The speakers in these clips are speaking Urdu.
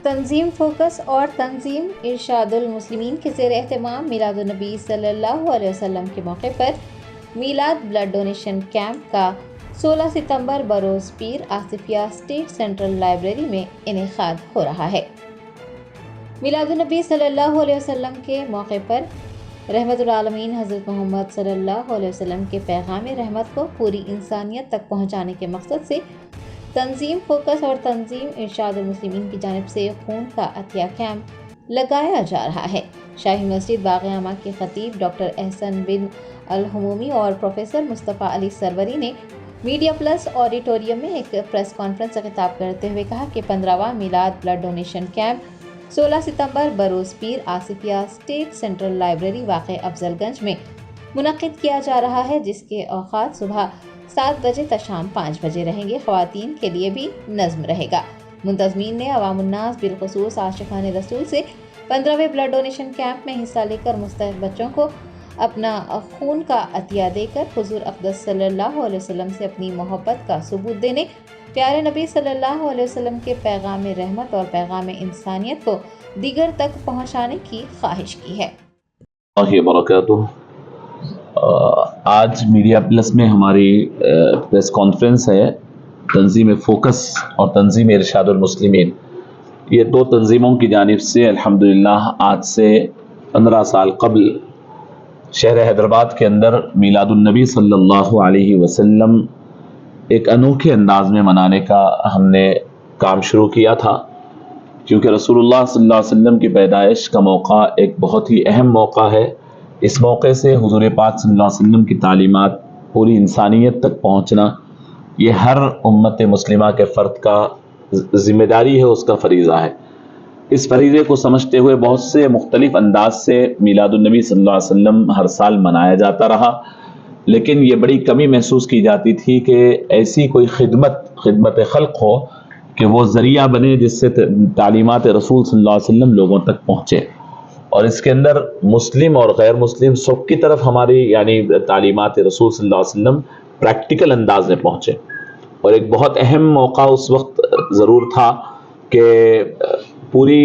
تنظیم فوکس اور تنظیم ارشاد المسلمین کے زیر اہتمام میلاد النبی صلی اللہ علیہ وسلم کے موقع پر میلاد بلڈ ڈونیشن کیمپ کا 16 ستمبر بروز پیر آصفیہ اسٹیٹ سینٹرل لائبریری میں انعقاد ہو رہا ہے۔ میلاد النبی صلی اللہ علیہ وسلم کے موقع پر رحمت العالمین حضرت محمد صلی اللہ علیہ وسلم کے پیغام رحمت کو پوری انسانیت تک پہنچانے کے مقصد سے تنظیم فوکس اور تنظیم ارشاد المسلمین کی جانب سے خون کا عطیہ کیمپ لگایا جا رہا ہے۔ شاہی مسجد باغ عامہ کے خطیب ڈاکٹر احسن بن الہمومی اور پروفیسر مصطفیٰ علی سروری نے میڈیا پلس آڈیٹوریم میں ایک پریس کانفرنس سے خطاب کرتے ہوئے کہا کہ 15واں میلاد بلڈ ڈونیشن کیمپ 16 ستمبر بروز پیر آصفیہ اسٹیٹ سینٹرل لائبریری واقع افضل گنج میں منعقد کیا جا رہا ہے، جس کے اوقات صبح 7 بجے تا شام 5 بجے رہیں گے۔ خواتین کے لیے بھی نظم رہے گا۔ منتظمین نے عوام الناس بالخصوص عاشقان رسول سے 15ویں بلڈ ڈونیشن کیمپ میں حصہ لے کر مستحق بچوں کو اپنا خون کا عطیہ دے کر حضور اقدس صلی اللہ علیہ وسلم سے اپنی محبت کا ثبوت دینے، پیارے نبی صلی اللہ علیہ وسلم کے پیغام رحمت اور پیغام انسانیت کو دیگر تک پہنچانے کی خواہش کی ہے۔ وبرکاتہ۔ آج میڈیا پلس میں ہماری پریس کانفرنس ہے تنظیم فوکس اور تنظیم ارشاد المسلمین۔ یہ دو تنظیموں کی جانب سے الحمدللہ آج سے 15 سال قبل شہر حیدرآباد کے اندر میلاد النبی صلی اللہ علیہ وسلم ایک انوکھے انداز میں منانے کا ہم نے کام شروع کیا تھا، کیونکہ رسول اللہ صلی اللہ علیہ وسلم کی پیدائش کا موقع ایک بہت ہی اہم موقع ہے۔ اس موقع سے حضور پاک صلی اللہ علیہ وسلم کی تعلیمات پوری انسانیت تک پہنچنا یہ ہر امت مسلمہ کے فرد کا ذمہ داری ہے، اس کا فریضہ ہے۔ اس فریضے کو سمجھتے ہوئے بہت سے مختلف انداز سے میلاد النبی صلی اللہ علیہ وسلم ہر سال منایا جاتا رہا، لیکن یہ بڑی کمی محسوس کی جاتی تھی کہ ایسی کوئی خدمت خلق ہو کہ وہ ذریعہ بنے جس سے تعلیمات رسول صلی اللہ علیہ وسلم لوگوں تک پہنچے، اور اس کے اندر مسلم اور غیر مسلم سب کی طرف ہماری یعنی تعلیمات رسول صلی اللہ علیہ وسلم پریکٹیکل انداز میں پہنچے۔ اور ایک بہت اہم موقع اس وقت ضرور تھا کہ پوری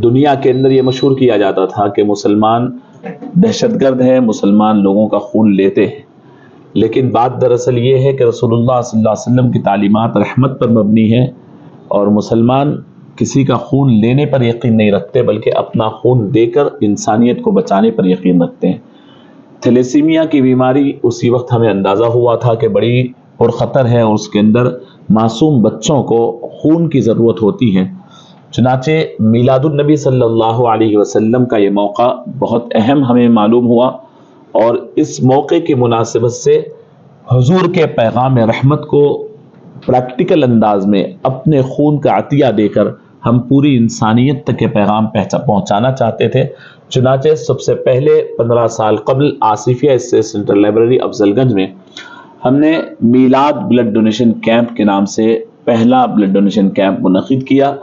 دنیا کے اندر یہ مشہور کیا جاتا تھا کہ مسلمان دہشت گرد ہیں، مسلمان لوگوں کا خون لیتے ہیں، لیکن بات دراصل یہ ہے کہ رسول اللہ صلی اللہ علیہ وسلم کی تعلیمات رحمت پر مبنی ہے، اور مسلمان کسی کا خون لینے پر یقین نہیں رکھتے بلکہ اپنا خون دے کر انسانیت کو بچانے پر یقین رکھتے ہیں۔ تھیلیسیمیا کی بیماری اسی وقت ہمیں اندازہ ہوا تھا کہ بڑی پرخطر ہے، اور اس کے اندر معصوم بچوں کو خون کی ضرورت ہوتی ہے۔ چنانچہ میلاد النبی صلی اللہ علیہ وسلم کا یہ موقع بہت اہم ہمیں معلوم ہوا، اور اس موقع کی مناسبت سے حضور کے پیغام رحمت کو پریکٹیکل انداز میں اپنے خون کا عطیہ دے کر ہم پوری انسانیت تک یہ پیغام پہنچانا چاہتے تھے۔ چنانچہ سب سے پہلے 15 سال قبل آصفیہ اسٹیٹ سینٹرل لائبریری افضل گنج میں ہم نے میلاد بلڈ ڈونیشن کیمپ کے نام سے پہلا بلڈ ڈونیشن کیمپ منعقد کیا۔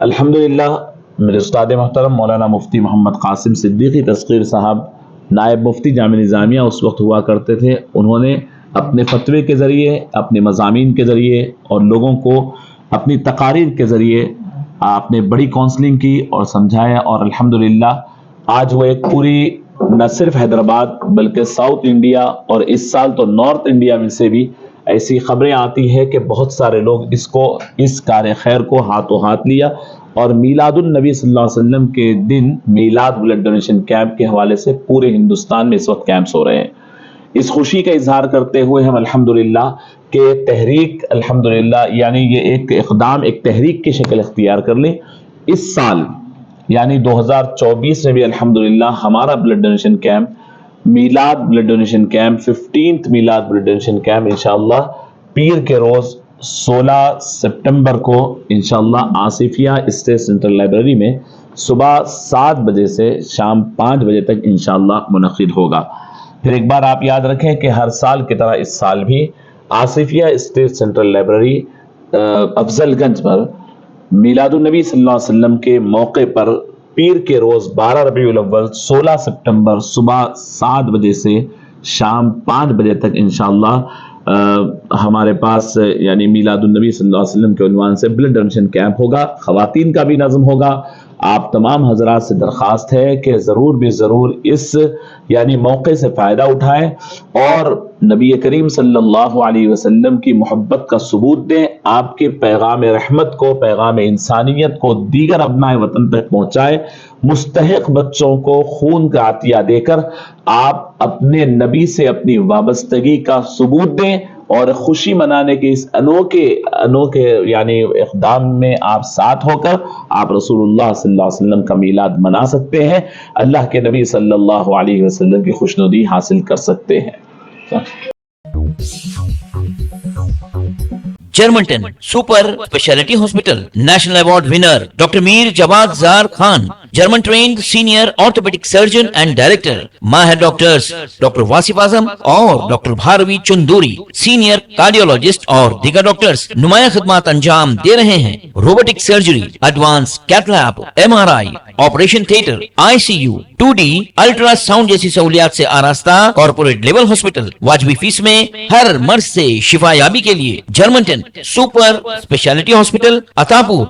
الحمدللہ میرے استاد محترم مولانا مفتی محمد قاسم صدیقی تسخیر صاحب نائب مفتی جامعہ نظامیہ اس وقت ہوا کرتے تھے، انہوں نے اپنے فتوے کے ذریعے، اپنے مضامین کے ذریعے اور لوگوں کو اپنی تقاریر کے ذریعے آپ نے بڑی کونسلنگ کی اور سمجھایا، اور الحمدللہ آج وہ ایک پوری نہ صرف حیدرآباد بلکہ ساؤتھ انڈیا اور اس سال تو نارتھ انڈیا میں سے بھی ایسی خبریں آتی ہے کہ بہت سارے لوگ اس کار خیر کو ہاتھوں ہاتھ لیا، اور میلاد النبی صلی اللہ علیہ وسلم کے دن میلاد بلڈ ڈونیشن کیمپ کے حوالے سے پورے ہندوستان میں اس وقت کیمپس ہو رہے ہیں۔ اس خوشی کا اظہار کرتے ہوئے ہم الحمدللہ کہ تحریک الحمدللہ یعنی یہ ایک اقدام ایک تحریک کی شکل اختیار کر لیں، اس سال یعنی 2024 میں بھی الحمدللہ ہمارا بلڈ ڈونیشن کیمپ میلاد بلڈ ڈونیشن کیمپ 15th میلاد بلڈ ڈونیشن کیمپ انشاءاللہ پیر کے روز 16 سپٹمبر کو انشاءاللہ آصفیہ اسٹیٹ سینٹرل لائبریری میں صبح 7 بجے سے شام 5 بجے تک انشاءاللہ منعقد ہوگا۔ پھر ایک بار آپ یاد رکھیں کہ ہر سال کی طرح اس سال بھی آصفیہ اسٹیٹ سینٹرل لائبریری افضل گنج پر میلاد النبی صلی اللہ علیہ وسلم کے موقع پر پیر کے روز 12 ربیع الاول 16 سپٹمبر صبح 7 بجے سے شام 5 بجے تک انشاءاللہ ہمارے پاس یعنی میلاد النبی صلی اللہ علیہ وسلم کے عنوان سے بلڈ ڈونیشن کیمپ ہوگا، خواتین کا بھی نظم ہوگا۔ آپ تمام حضرات سے درخواست ہے کہ ضرور بھی ضرور اس یعنی موقع سے فائدہ اٹھائیں اور نبی کریم صلی اللہ علیہ وسلم کی محبت کا ثبوت دیں، آپ کے پیغام رحمت کو، پیغام انسانیت کو دیگر ابنائے وطن تک پہنچائے، مستحق بچوں کو خون کا عطیہ دے کر آپ اپنے نبی سے اپنی وابستگی کا ثبوت دیں اور خوشی منانے کے اس انوکھے یعنی اقدام میں آپ ساتھ ہو کر آپ رسول اللہ صلی اللہ علیہ وسلم کا میلاد منا سکتے ہیں، اللہ کے نبی صلی اللہ علیہ وسلم کی خوشنودی حاصل کر سکتے ہیں۔ جرمنٹن super speciality hospital national award winner doctor Mir Jawad Zar Khan, German trained senior orthopedic surgeon and director, ماہر ڈاکٹرز ڈاکٹر واصف اعظم اور doctor Bharavi Chanduri, senior cardiologist اور دیگر ڈاکٹرز نمایاں خدمات انجام دے رہے ہیں۔ Robotic surgery, advance cath lab, MRI، operation theatre, ICU، 2D ultrasound جیسی سہولیات سے آراستہ کارپوریٹ لیول ہاسپٹل، واجبی فیس میں ہر مرض سے شفا یابی کے لیے جرمنٹن سپر اسپیشلٹی ہاسپٹل عطا پور۔